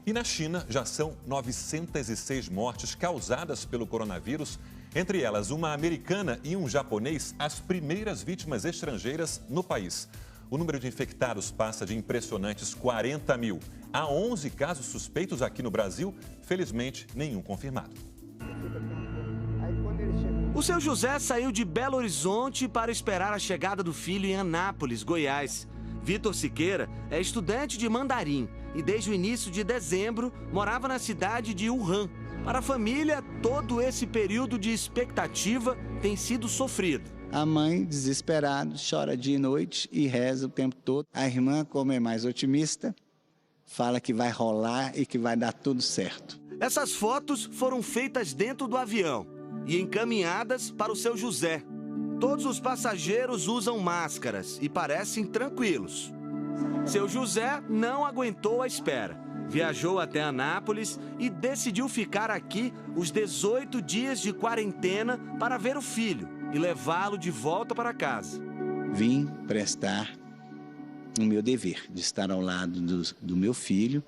E na China, já são 906 mortes causadas pelo coronavírus, entre elas uma americana e um japonês, as primeiras vítimas estrangeiras no país. O número de infectados passa de impressionantes 40 mil. Há 11 casos suspeitos aqui no Brasil, felizmente nenhum confirmado. O seu José saiu de Belo Horizonte para esperar a chegada do filho em Anápolis, Goiás. Vitor Siqueira é estudante de mandarim e desde o início de dezembro morava na cidade de Wuhan. Para a família, todo esse período de expectativa tem sido sofrido. A mãe, desesperada, chora dia e noite e reza o tempo todo. A irmã, como é mais otimista, fala que vai rolar e que vai dar tudo certo. Essas fotos foram feitas dentro do avião e encaminhadas para o seu José. Todos os passageiros usam máscaras e parecem tranquilos. Seu José não aguentou a espera. Viajou até Anápolis e decidiu ficar aqui os 18 dias de quarentena para ver o filho e levá-lo de volta para casa. Vim prestar o meu dever de estar ao lado do meu filho,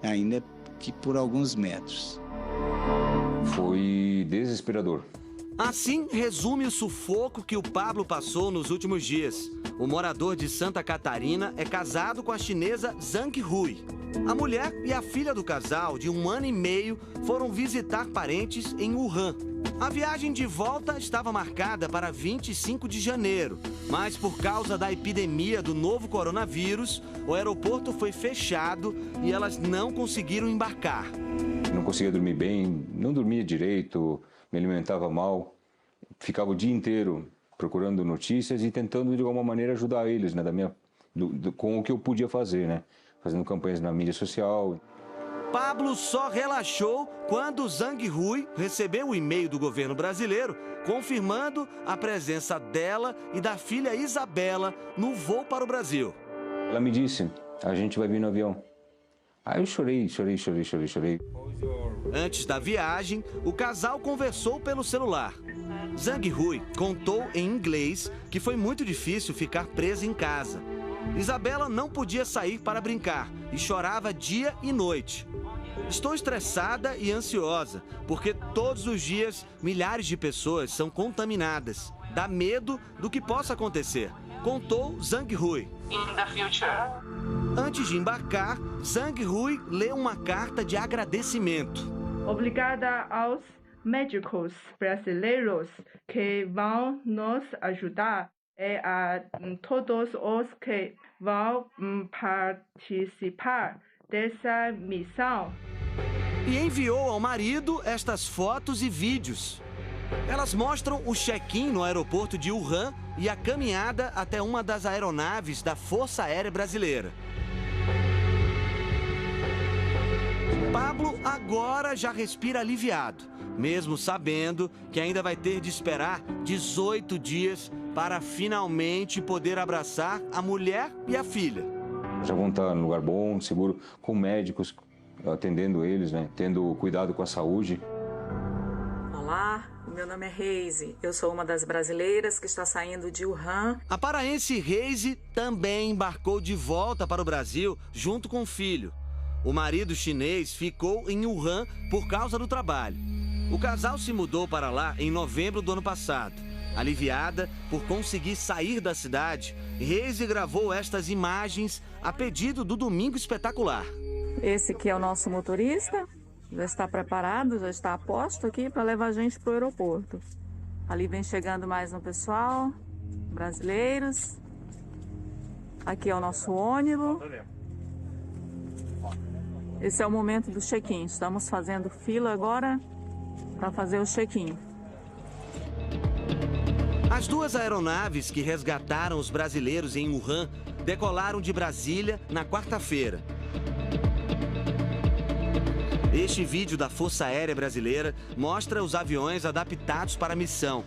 ainda que por alguns metros. Foi desesperador. Assim resume o sufoco que o Pablo passou nos últimos dias. O morador de Santa Catarina é casado com a chinesa Zhang Hui. A mulher e a filha do casal, de 1 ano e meio, foram visitar parentes em Wuhan. A viagem de volta estava marcada para 25 de janeiro, mas por causa da epidemia do novo coronavírus, o aeroporto foi fechado e elas não conseguiram embarcar. Não conseguia dormir bem, não dormia direito, me alimentava mal, ficava o dia inteiro procurando notícias e tentando de alguma maneira ajudar eles, né, com o que eu podia fazer, né, fazendo campanhas na mídia social. Pablo só relaxou quando Zhang Hui recebeu o e-mail do governo brasileiro confirmando a presença dela e da filha Isabela no voo para o Brasil. Ela me disse, a gente vai vir no avião. Aí eu chorei. Antes da viagem, o casal conversou pelo celular. Zhang Hui contou em inglês que foi muito difícil ficar presa em casa. Isabela não podia sair para brincar e chorava dia e noite. Estou estressada e ansiosa, porque todos os dias milhares de pessoas são contaminadas. Dá medo do que possa acontecer, contou Zhang Hui. Antes de embarcar, Zhang Hui leu uma carta de agradecimento. Obrigada aos médicos brasileiros que vão nos ajudar e a todos os que vão participar dessa missão. E enviou ao marido estas fotos e vídeos. Elas mostram o check-in no aeroporto de Wuhan e a caminhada até uma das aeronaves da Força Aérea Brasileira. Pablo agora já respira aliviado, mesmo sabendo que ainda vai ter de esperar 18 dias para finalmente poder abraçar a mulher e a filha. Já vão estar num lugar bom, seguro, com médicos atendendo eles, né, tendo cuidado com a saúde. Olá, meu nome é Reise, eu sou uma das brasileiras que está saindo de Wuhan. A paraense Reise também embarcou de volta para o Brasil junto com o filho. O marido chinês ficou em Wuhan por causa do trabalho. O casal se mudou para lá em novembro do ano passado. Aliviada por conseguir sair da cidade, Reise gravou estas imagens a pedido do Domingo Espetacular. Esse aqui é o nosso motorista, já está preparado, já está a posto aqui para levar a gente para o aeroporto. Ali vem chegando mais um pessoal, brasileiros. Aqui é o nosso ônibus. Esse é o momento do check-in. Estamos fazendo fila agora para fazer o check-in. As duas aeronaves que resgataram os brasileiros em Wuhan decolaram de Brasília na quarta-feira. Este vídeo da Força Aérea Brasileira mostra os aviões adaptados para a missão.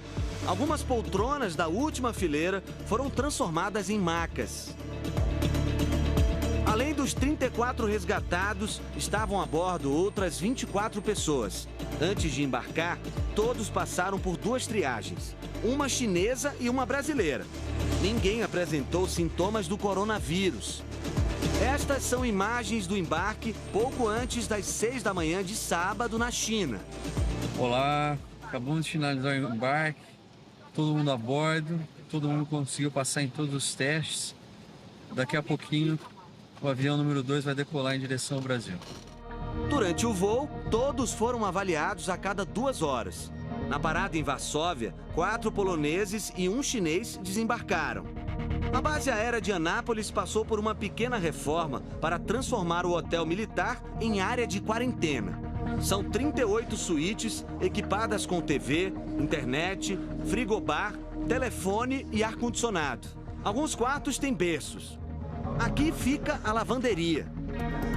Algumas poltronas da última fileira foram transformadas em macas. Além dos 34 resgatados, estavam a bordo outras 24 pessoas. Antes de embarcar, todos passaram por 2 triagens, uma chinesa e uma brasileira. Ninguém apresentou sintomas do coronavírus. Estas são imagens do embarque pouco antes das 6 da manhã de sábado na China. Olá, acabamos de finalizar o embarque, todo mundo a bordo, todo mundo conseguiu passar em todos os testes. Daqui a pouquinho, o avião número 2 vai decolar em direção ao Brasil. Durante o voo, todos foram avaliados a cada 2 horas. Na parada em Varsóvia, 4 poloneses e 1 chinês desembarcaram. A base aérea de Anápolis passou por uma pequena reforma para transformar o hotel militar em área de quarentena. São 38 suítes equipadas com TV, internet, frigobar, telefone e ar-condicionado. Alguns quartos têm berços. Aqui fica a lavanderia.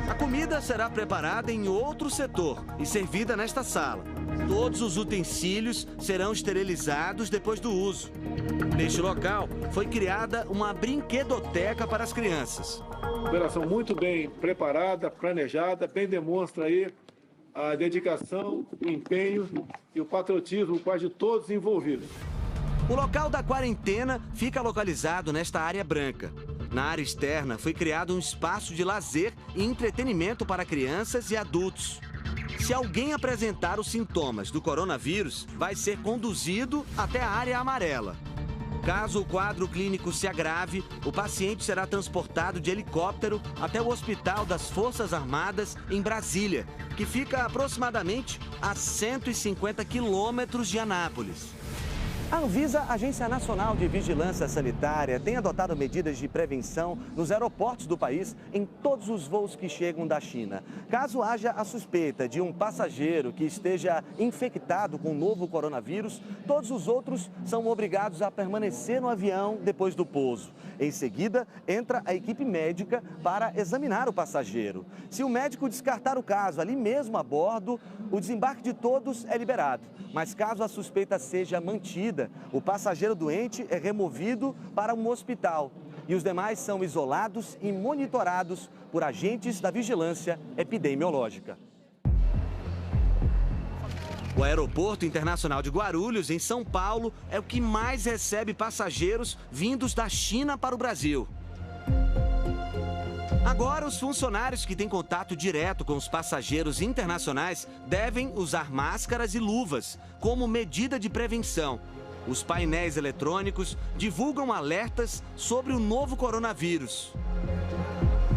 A comida será preparada em outro setor e servida nesta sala. Todos os utensílios serão esterilizados depois do uso. Neste local, foi criada uma brinquedoteca para as crianças. Operação muito bem preparada, planejada, bem demonstra aí a dedicação, o empenho e o patriotismo quase de todos envolvidos. O local da quarentena fica localizado nesta área branca. Na área externa foi criado um espaço de lazer e entretenimento para crianças e adultos. Se alguém apresentar os sintomas do coronavírus, vai ser conduzido até a área amarela. Caso o quadro clínico se agrave, o paciente será transportado de helicóptero até o Hospital das Forças Armadas em Brasília, que fica aproximadamente a 150 quilômetros de Anápolis. A Anvisa, Agência Nacional de Vigilância Sanitária, tem adotado medidas de prevenção nos aeroportos do país em todos os voos que chegam da China. Caso haja a suspeita de um passageiro que esteja infectado com o novo coronavírus, todos os outros são obrigados a permanecer no avião depois do pouso. Em seguida, entra a equipe médica para examinar o passageiro. Se o médico descartar o caso ali mesmo a bordo, o desembarque de todos é liberado. Mas caso a suspeita seja mantida, o passageiro doente é removido para um hospital e os demais são isolados e monitorados por agentes da vigilância epidemiológica. O Aeroporto Internacional de Guarulhos, em São Paulo, é o que mais recebe passageiros vindos da China para o Brasil. Agora, os funcionários que têm contato direto com os passageiros internacionais devem usar máscaras e luvas como medida de prevenção. Os painéis eletrônicos divulgam alertas sobre o novo coronavírus.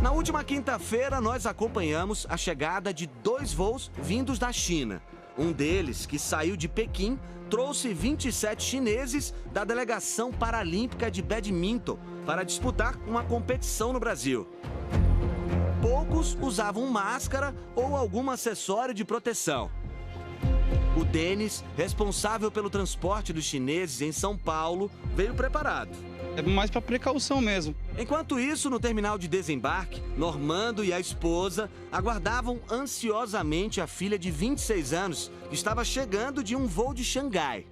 Na última quinta-feira, nós acompanhamos a chegada de 2 voos vindos da China. Um deles, que saiu de Pequim, trouxe 27 chineses da Delegação Paralímpica de Badminton para disputar uma competição no Brasil. Poucos usavam máscara ou algum acessório de proteção. O Denis, responsável pelo transporte dos chineses em São Paulo, veio preparado. É mais para precaução mesmo. Enquanto isso, no terminal de desembarque, Normando e a esposa aguardavam ansiosamente a filha de 26 anos, que estava chegando de um voo de Xangai.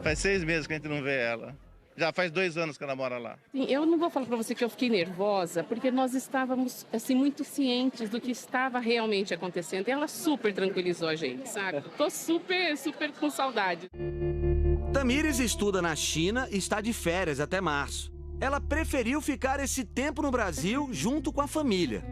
Faz 6 meses que a gente não vê ela. Já faz 2 anos que ela mora lá. Sim, eu não vou falar para você que eu fiquei nervosa, porque nós estávamos assim muito cientes do que estava realmente acontecendo. E ela super tranquilizou a gente, sabe? Tô super com saudade. Tamires estuda na China e está de férias até março. Ela preferiu ficar esse tempo no Brasil junto com a família.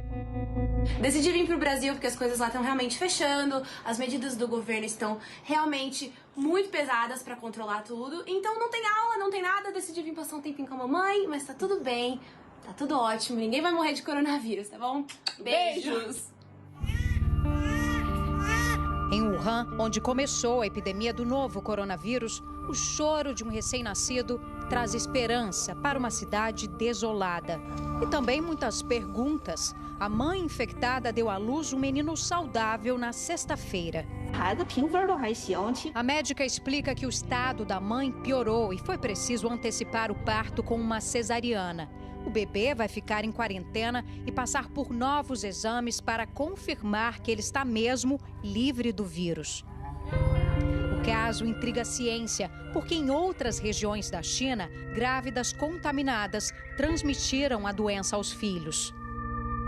Decidi vir para o Brasil porque as coisas lá estão realmente fechando, as medidas do governo estão realmente muito pesadas para controlar tudo. Então não tem aula, não tem nada, decidi vir passar um tempinho com a mamãe, mas tá tudo bem, tá tudo ótimo, ninguém vai morrer de coronavírus, tá bom? Beijos! Em Wuhan, onde começou a epidemia do novo coronavírus, o choro de um recém-nascido traz esperança para uma cidade desolada. E também muitas perguntas. A mãe infectada deu à luz um menino saudável na sexta-feira. A médica explica que o estado da mãe piorou e foi preciso antecipar o parto com uma cesariana. O bebê vai ficar em quarentena e passar por novos exames para confirmar que ele está mesmo livre do vírus. O caso intriga a ciência, porque em outras regiões da China, grávidas contaminadas transmitiram a doença aos filhos.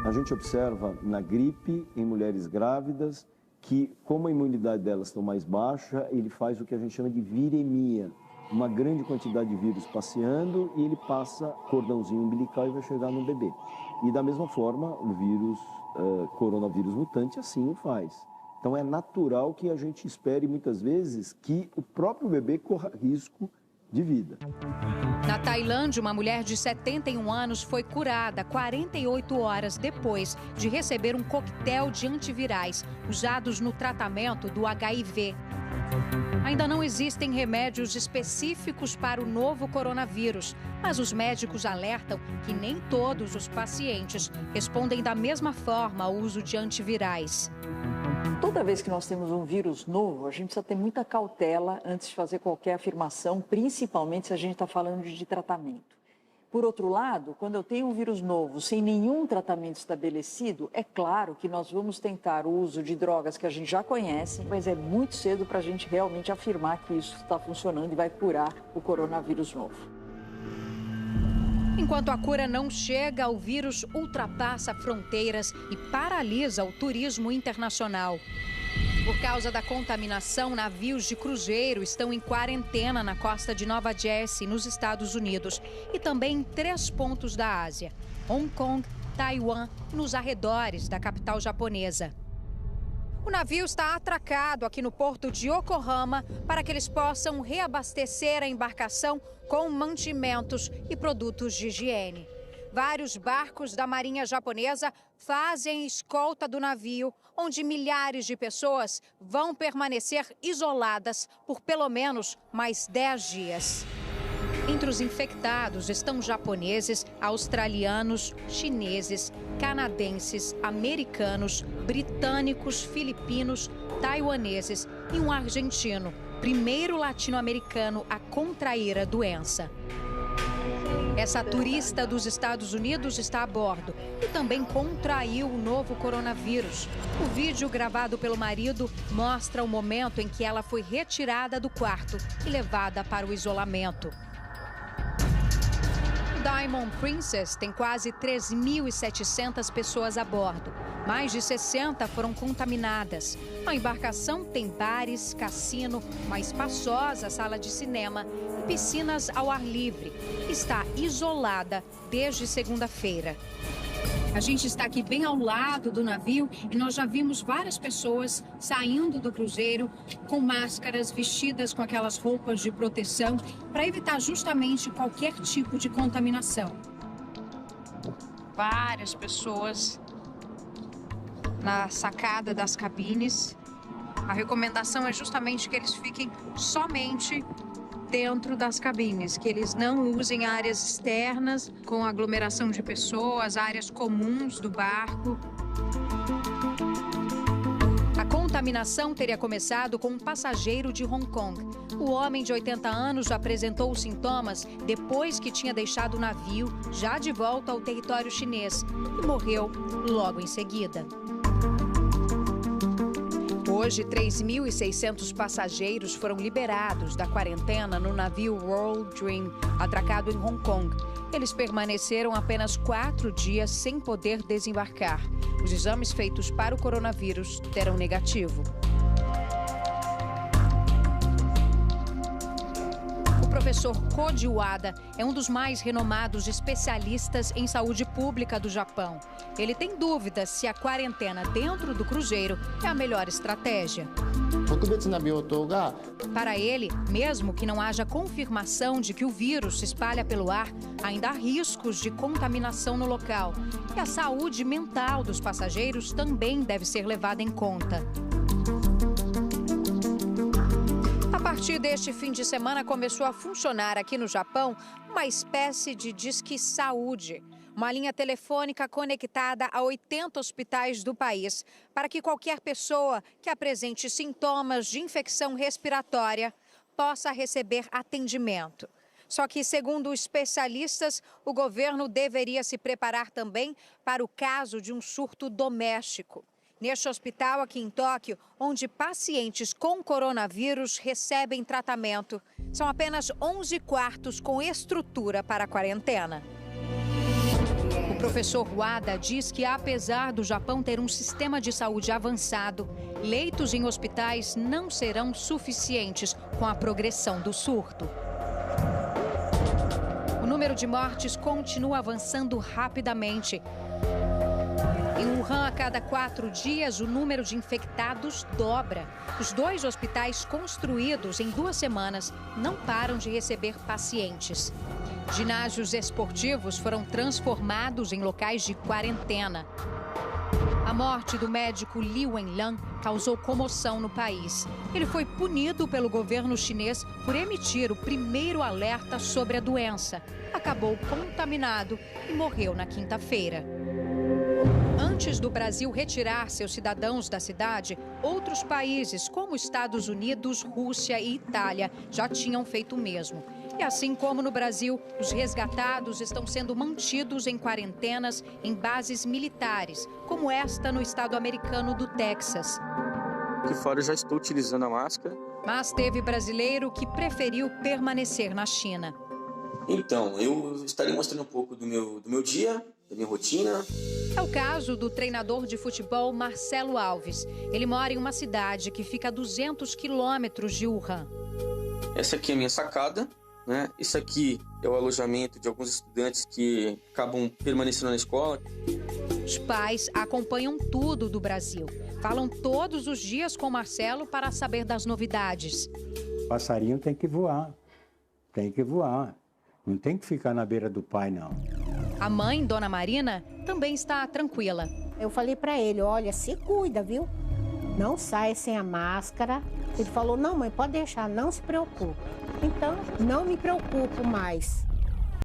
A gente observa na gripe em mulheres grávidas que, como a imunidade delas está mais baixa, ele faz o que a gente chama de viremia. Uma grande quantidade de vírus passeando e ele passa cordãozinho umbilical e vai chegar no bebê. E da mesma forma, o vírus, coronavírus mutante, assim o faz. Então é natural que a gente espere muitas vezes que o próprio bebê corra risco de vida. Na Tailândia, uma mulher de 71 anos foi curada 48 horas depois de receber um coquetel de antivirais usados no tratamento do HIV. Ainda não existem remédios específicos para o novo coronavírus, mas os médicos alertam que nem todos os pacientes respondem da mesma forma ao uso de antivirais. Toda vez que nós temos um vírus novo, a gente precisa ter muita cautela antes de fazer qualquer afirmação, principalmente se a gente está falando de tratamento. Por outro lado, quando eu tenho um vírus novo, sem nenhum tratamento estabelecido, é claro que nós vamos tentar o uso de drogas que a gente já conhece, mas é muito cedo para a gente realmente afirmar que isso está funcionando e vai curar o coronavírus novo. Enquanto a cura não chega, o vírus ultrapassa fronteiras e paralisa o turismo internacional. Por causa da contaminação, navios de cruzeiro estão em quarentena na costa de Nova Jersey, nos Estados Unidos, e também em 3 pontos da Ásia: Hong Kong, Taiwan e nos arredores da capital japonesa. O navio está atracado aqui no porto de Yokohama para que eles possam reabastecer a embarcação com mantimentos e produtos de higiene. Vários barcos da Marinha Japonesa fazem escolta do navio, onde milhares de pessoas vão permanecer isoladas por pelo menos mais 10 dias. Entre os infectados estão japoneses, australianos, chineses, canadenses, americanos, britânicos, filipinos, taiwaneses e um argentino, primeiro latino-americano a contrair a doença. Essa turista dos Estados Unidos está a bordo e também contraiu o novo coronavírus. O vídeo gravado pelo marido mostra o momento em que ela foi retirada do quarto e levada para o isolamento. O Diamond Princess tem quase 3.700 pessoas a bordo. Mais de 60 foram contaminadas. A embarcação tem bares, cassino, uma espaçosa sala de cinema e piscinas ao ar livre. Está isolada desde segunda-feira. A gente está aqui bem ao lado do navio e nós já vimos várias pessoas saindo do cruzeiro com máscaras, vestidas com aquelas roupas de proteção para evitar justamente qualquer tipo de contaminação. Várias pessoas na sacada das cabines. A recomendação é justamente que eles fiquem somente dentro das cabines, que eles não usem áreas externas com aglomeração de pessoas, áreas comuns do barco. A contaminação teria começado com um passageiro de Hong Kong. O homem de 80 anos apresentou os sintomas depois que tinha deixado o navio, já de volta ao território chinês, e morreu logo em seguida. Hoje, 3.600 passageiros foram liberados da quarentena no navio World Dream, atracado em Hong Kong. Eles permaneceram apenas 4 dias sem poder desembarcar. Os exames feitos para o coronavírus deram negativo. O professor Koji Wada é um dos mais renomados especialistas em saúde pública do Japão. Ele tem dúvidas se a quarentena dentro do cruzeiro é a melhor estratégia. Para ele, mesmo que não haja confirmação de que o vírus se espalha pelo ar, ainda há riscos de contaminação no local. E a saúde mental dos passageiros também deve ser levada em conta. A partir deste fim de semana, começou a funcionar aqui no Japão uma espécie de Disque Saúde. Uma linha telefônica conectada a 80 hospitais do país para que qualquer pessoa que apresente sintomas de infecção respiratória possa receber atendimento. Só que, segundo especialistas, o governo deveria se preparar também para o caso de um surto doméstico. Neste hospital aqui em Tóquio, onde pacientes com coronavírus recebem tratamento, são apenas 11 quartos com estrutura para a quarentena. O professor Wada diz que, apesar do Japão ter um sistema de saúde avançado, leitos em hospitais não serão suficientes com a progressão do surto. O número de mortes continua avançando rapidamente. Wuhan, a cada 4 dias, o número de infectados dobra. Os 2 hospitais construídos em 2 semanas não param de receber pacientes. Ginásios esportivos foram transformados em locais de quarentena. A morte do médico Li Wenliang causou comoção no país. Ele foi punido pelo governo chinês por emitir o primeiro alerta sobre a doença. Acabou contaminado e morreu na quinta-feira. Antes do Brasil retirar seus cidadãos da cidade, outros países, como Estados Unidos, Rússia e Itália, já tinham feito o mesmo. E assim como no Brasil, os resgatados estão sendo mantidos em quarentenas em bases militares, como esta no estado americano do Texas. Aqui fora eu já estou utilizando a máscara. Mas teve brasileiro que preferiu permanecer na China. Então, eu estarei mostrando um pouco do meu dia, da minha rotina. É o caso do treinador de futebol Marcelo Alves. Ele mora em uma cidade que fica a 200 quilômetros de Wuhan. Essa aqui é a minha sacada, né? Isso aqui é o alojamento de alguns estudantes que acabam permanecendo na escola. Os pais acompanham tudo do Brasil. Falam todos os dias com Marcelo para saber das novidades. Passarinho tem que voar. Tem que voar. Não tem que ficar na beira do pai, não. A mãe, Dona Marina, também está tranquila. Eu falei para ele, olha, se cuida, viu? Não saia sem a máscara. Ele falou, não, mãe, pode deixar, não se preocupe. Então, não me preocupo mais.